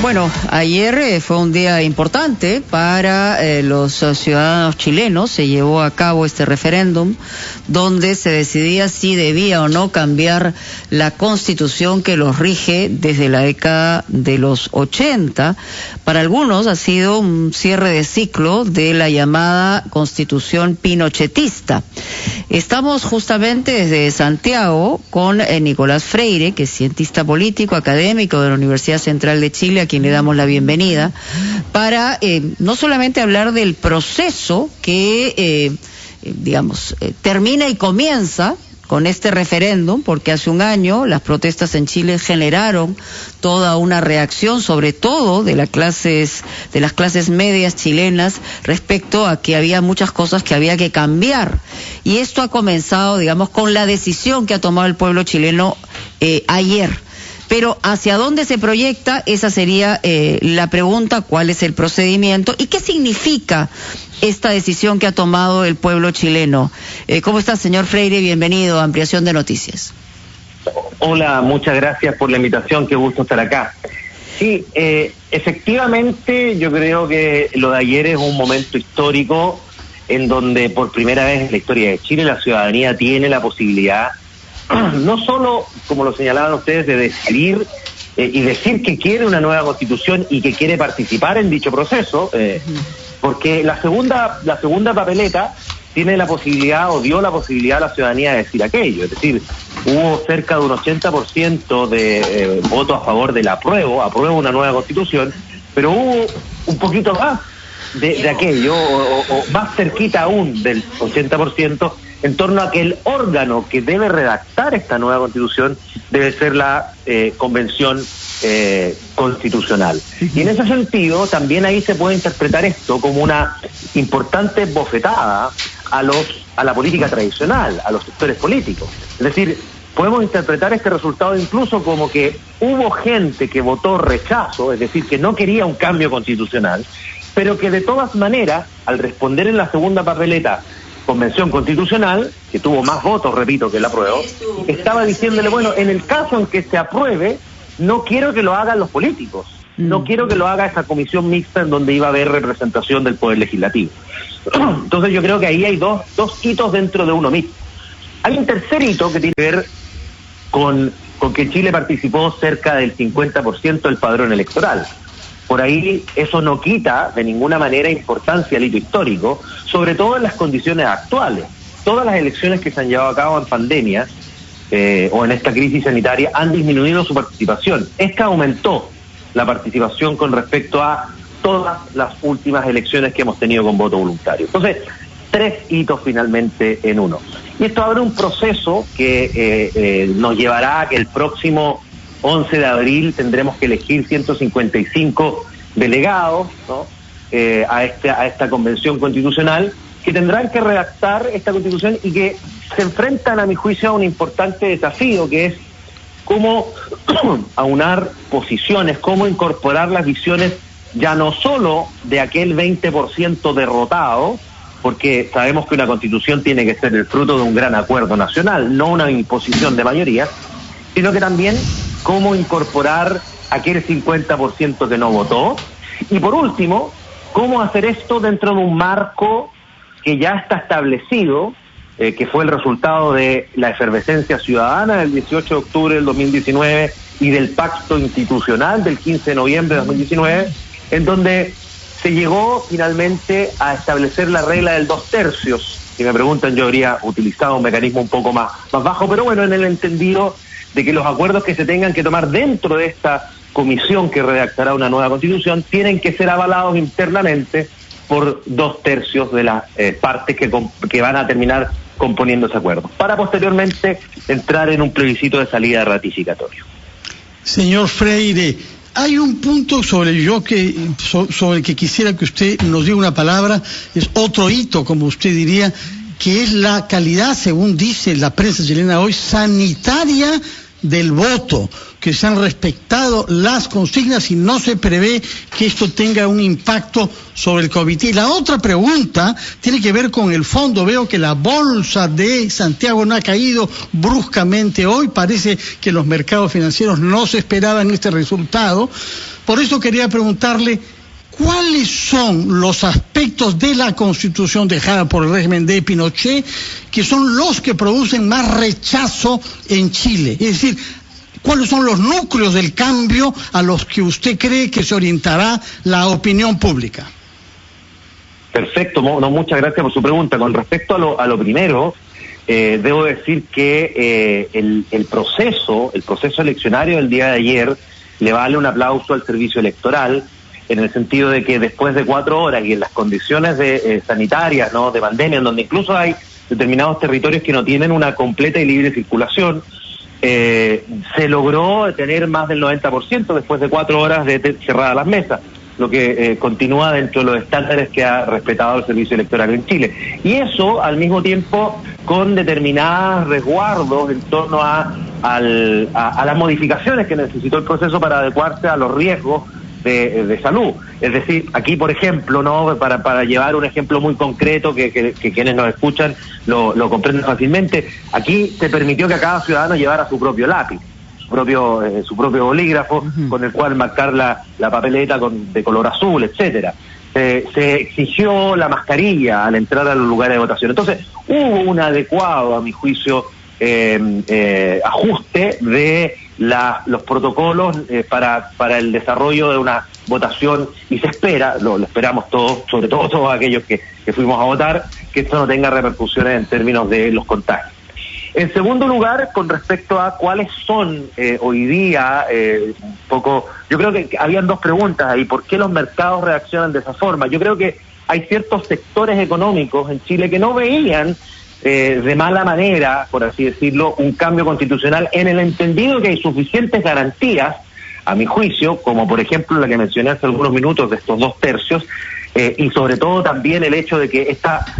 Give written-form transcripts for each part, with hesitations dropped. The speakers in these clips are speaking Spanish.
Bueno, ayer fue un día importante para los ciudadanos chilenos. Se llevó a cabo este referéndum donde se decidía si debía o no cambiar la constitución que los rige desde la década de los 80. Para algunos ha sido un cierre de ciclo de la llamada constitución pinochetista. Estamos justamente desde Santiago con Nicolás Freire, que es cientista político, académico de la Universidad Central de Chile, a quien le damos la bienvenida, para no solamente hablar del proceso que, termina y comienza con este referéndum, porque hace un año las protestas en Chile generaron toda una reacción, sobre todo de las clases medias chilenas, respecto a que había muchas cosas que había que cambiar. Y esto ha comenzado, con la decisión que ha tomado el pueblo chileno ayer. Pero ¿hacia dónde se proyecta? Esa sería la pregunta. ¿Cuál es el procedimiento? ¿Y qué significa esta decisión que ha tomado el pueblo chileno? ¿Cómo está, señor Freire? Bienvenido a Ampliación de Noticias. Hola, muchas gracias por la invitación. Qué gusto estar acá. Sí, efectivamente yo creo que lo de ayer es un momento histórico en donde por primera vez en la historia de Chile la ciudadanía tiene la posibilidad no solo, como lo señalaban ustedes, de decidir y decir que quiere una nueva constitución y que quiere participar en dicho proceso, porque la segunda papeleta tiene la posibilidad o dio la posibilidad a la ciudadanía de decir aquello, es decir, hubo cerca de un 80% de votos a favor del apruebo una nueva constitución, pero hubo un poquito más de aquello, o más cerquita aún del 80%, en torno a que el órgano que debe redactar esta nueva constitución debe ser la convención constitucional. Y en ese sentido, también ahí se puede interpretar esto como una importante bofetada a la política tradicional, a los sectores políticos. Es decir, podemos interpretar este resultado incluso como que hubo gente que votó rechazo, es decir, que no quería un cambio constitucional, pero que de todas maneras, al responder en la segunda papeleta Convención Constitucional, que tuvo más votos, repito, que el apruebo, estaba diciéndole, bueno, en el caso en que se apruebe, no quiero que lo hagan los políticos, no quiero que lo haga esa comisión mixta en donde iba a haber representación del Poder Legislativo. Entonces yo creo que ahí hay dos hitos dentro de uno mismo. Hay un tercer hito que tiene que ver con que Chile participó cerca del 50% del padrón electoral. Por ahí eso no quita de ninguna manera importancia al hito histórico, sobre todo en las condiciones actuales. Todas las elecciones que se han llevado a cabo en pandemia o en esta crisis sanitaria han disminuido su participación. Esta aumentó la participación con respecto a todas las últimas elecciones que hemos tenido con voto voluntario. Entonces, tres hitos finalmente en uno. Y esto abre un proceso que nos llevará a que el próximo 11 de abril tendremos que elegir 155 delegados, ¿no? a esta convención constitucional, que tendrán que redactar esta constitución y que se enfrentan, a mi juicio, a un importante desafío, que es cómo aunar posiciones, cómo incorporar las visiones ya no solo de aquel 20% derrotado, porque sabemos que una constitución tiene que ser el fruto de un gran acuerdo nacional, no una imposición de mayoría, sino que también cómo incorporar aquel 50% que no votó. Y por último, cómo hacer esto dentro de un marco que ya está establecido, que fue el resultado de la efervescencia ciudadana del 18 de octubre del 2019 y del pacto institucional del 15 de noviembre de 2019, en donde se llegó finalmente a establecer la regla del 2/3. Si me preguntan, yo habría utilizado un mecanismo un poco más bajo, pero bueno, en el entendido de que los acuerdos que se tengan que tomar dentro de esta comisión que redactará una nueva constitución tienen que ser avalados internamente por 2/3 de las partes que van a terminar componiendo ese acuerdo, para posteriormente entrar en un plebiscito de salida ratificatorio. Señor Freire, hay un punto sobre el que quisiera que usted nos diga una palabra, es otro hito, como usted diría, que es la calidad, según dice la prensa chilena hoy, sanitaria del voto, que se han respetado las consignas y no se prevé que esto tenga un impacto sobre el comité. Y la otra pregunta tiene que ver con el fondo. Veo que la bolsa de Santiago no ha caído bruscamente hoy. Parece que los mercados financieros no se esperaban este resultado. Por eso quería preguntarle, ¿cuáles son los aspectos de la Constitución dejada por el régimen de Pinochet que son los que producen más rechazo en Chile? Es decir, ¿cuáles son los núcleos del cambio a los que usted cree que se orientará la opinión pública? Perfecto, no, muchas gracias por su pregunta. Con respecto a lo primero, debo decir que el proceso eleccionario del día de ayer le vale un aplauso al servicio electoral, en el sentido de que después de 4 horas y en las condiciones sanitarias, ¿no?, de pandemia, en donde incluso hay determinados territorios que no tienen una completa y libre circulación, se logró tener más del 90% después de 4 horas de cerradas las mesas, lo que continúa dentro de los estándares que ha respetado el servicio electoral en Chile. Y eso, al mismo tiempo, con determinados resguardos en torno a las modificaciones que necesitó el proceso para adecuarse a los riesgos de salud. Es decir, aquí, por ejemplo, no, para llevar un ejemplo muy concreto que quienes nos escuchan lo comprenden fácilmente, aquí se permitió que a cada ciudadano llevara su propio lápiz, su propio bolígrafo, con el cual marcar la papeleta de color azul, etcétera. Se exigió la mascarilla al entrar a los lugares de votación. Entonces, hubo un adecuado, a mi juicio, ajuste de los protocolos para el desarrollo de una votación, y se espera, lo esperamos todos, sobre todo todos aquellos que fuimos a votar, que esto no tenga repercusiones en términos de los contagios. En segundo lugar, con respecto a cuáles son hoy día, un poco, yo creo que habían 2 preguntas ahí. ¿Por qué los mercados reaccionan de esa forma? Yo creo que hay ciertos sectores económicos en Chile que no veían de mala manera, por así decirlo, un cambio constitucional, en el entendido que hay suficientes garantías, a mi juicio, como por ejemplo la que mencioné hace algunos minutos de estos 2 tercios, y sobre todo también el hecho de que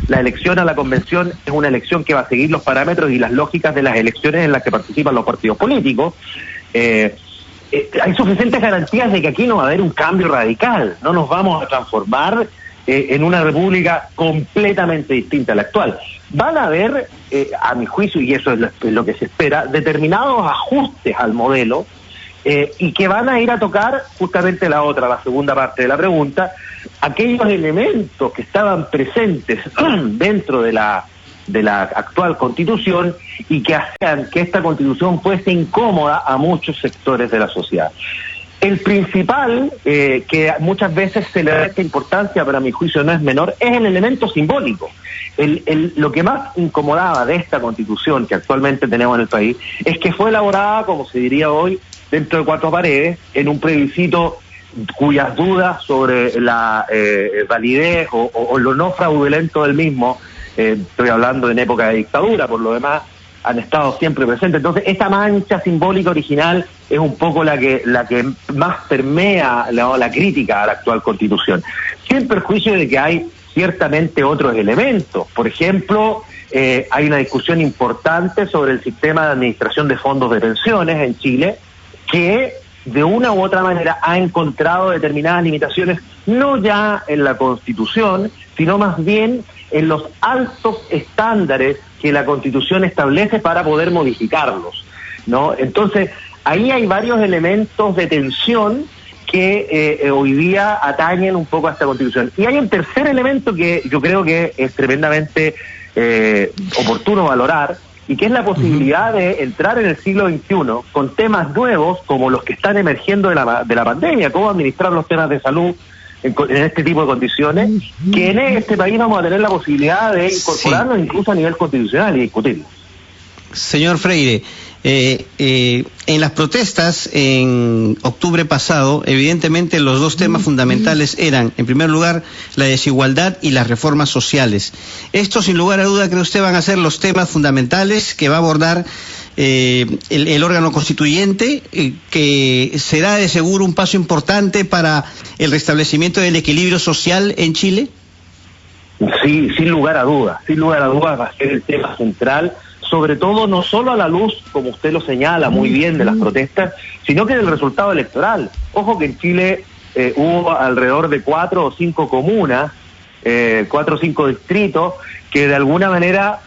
la elección a la convención es una elección que va a seguir los parámetros y las lógicas de las elecciones en las que participan los partidos políticos. Hay suficientes garantías de que aquí no va a haber un cambio radical, no nos vamos a transformar en una república completamente distinta a la actual. Van a haber, a mi juicio, y eso es lo que se espera, determinados ajustes al modelo, y que van a ir a tocar justamente la segunda parte de la pregunta, aquellos elementos que estaban presentes dentro de la actual Constitución y que hacían que esta Constitución fuese incómoda a muchos sectores de la sociedad. El principal, que muchas veces se le da esta importancia, pero a mi juicio no es menor, es el elemento simbólico. Lo que más incomodaba de esta Constitución que actualmente tenemos en el país es que fue elaborada, como se diría hoy, dentro de 4 paredes, en un plebiscito cuyas dudas sobre la validez o lo no fraudulento del mismo, estoy hablando en época de dictadura, por lo demás, han estado siempre presentes. Entonces, esta mancha simbólica original es un poco la que más permea la crítica a la actual Constitución, sin perjuicio de que hay ciertamente otros elementos. Por ejemplo, hay una discusión importante sobre el sistema de administración de fondos de pensiones en Chile, que de una u otra manera ha encontrado determinadas limitaciones, no ya en la Constitución, sino más bien en los altos estándares que la Constitución establece para poder modificarlos, ¿no? Entonces, ahí hay varios elementos de tensión que hoy día atañen un poco a esta Constitución. Y hay un tercer elemento que yo creo que es tremendamente oportuno valorar, y que es la posibilidad de entrar en el siglo XXI con temas nuevos como los que están emergiendo de la pandemia, cómo administrar los temas de salud en este tipo de condiciones, que en este país vamos a tener la posibilidad de incorporarnos incluso a nivel constitucional y discutirlo. Señor Freire, en las protestas en octubre pasado, evidentemente los 2 temas fundamentales eran, en primer lugar, la desigualdad y las reformas sociales. Estos, sin lugar a duda, ¿cree usted van a ser los temas fundamentales que va a abordar el órgano constituyente, que será de seguro un paso importante para el restablecimiento del equilibrio social en Chile? Sí, sin lugar a dudas va a ser el tema central, sobre todo no solo a la luz, como usted lo señala muy bien, de las protestas, sino que del resultado electoral. Ojo que en Chile hubo alrededor de 4 o 5 comunas, 4 o 5 distritos, que de alguna manera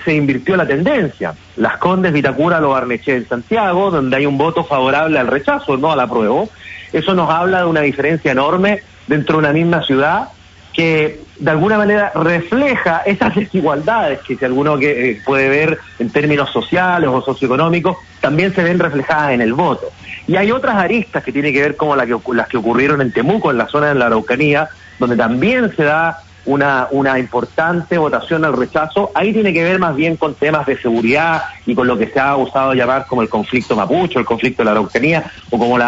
se invirtió la tendencia. Las Condes, Vitacura, Lo Barnechea en Santiago, donde hay un voto favorable al rechazo, no al apruebo. Eso nos habla de una diferencia enorme dentro de una misma ciudad, que de alguna manera refleja esas desigualdades que si alguno que puede ver en términos sociales o socioeconómicos, también se ven reflejadas en el voto. Y hay otras aristas que tienen que ver como las que ocurrieron en Temuco, en la zona de la Araucanía, donde también se da una importante votación al rechazo. Ahí tiene que ver más bien con temas de seguridad y con lo que se ha usado llamar como el conflicto mapuche, el conflicto de la Araucanía, o como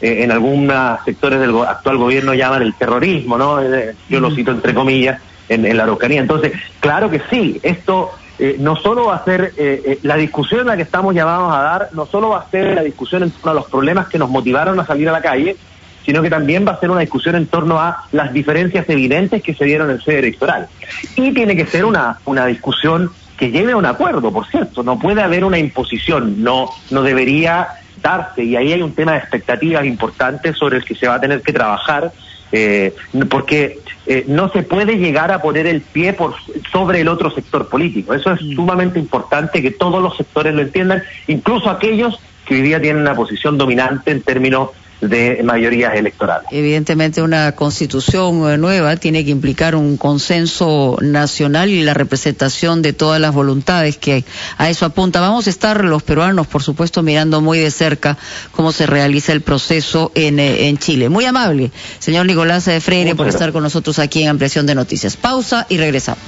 en algunos sectores del actual gobierno llaman el terrorismo, ¿no? Yo lo cito entre comillas, en la Araucanía. Entonces, claro que sí, esto no solo va a ser la discusión en la que estamos llamados a dar, no solo va a ser la discusión en torno a los problemas que nos motivaron a salir a la calle, sino que también va a ser una discusión en torno a las diferencias evidentes que se dieron en sede electoral. Y tiene que ser una discusión que lleve a un acuerdo, por cierto. No puede haber una imposición, no debería darse, y ahí hay un tema de expectativas importantes sobre el que se va a tener que trabajar, porque no se puede llegar a poner el pie sobre el otro sector político. Eso es sumamente importante que todos los sectores lo entiendan, incluso aquellos que hoy día tienen una posición dominante en términos de mayorías electorales. Evidentemente una constitución nueva tiene que implicar un consenso nacional y la representación de todas las voluntades que a eso apunta. Vamos a estar los peruanos, por supuesto, mirando muy de cerca cómo se realiza el proceso en Chile. Muy amable, señor Nicolás Freire, por estar con nosotros aquí en Ampliación de Noticias. Pausa y regresamos.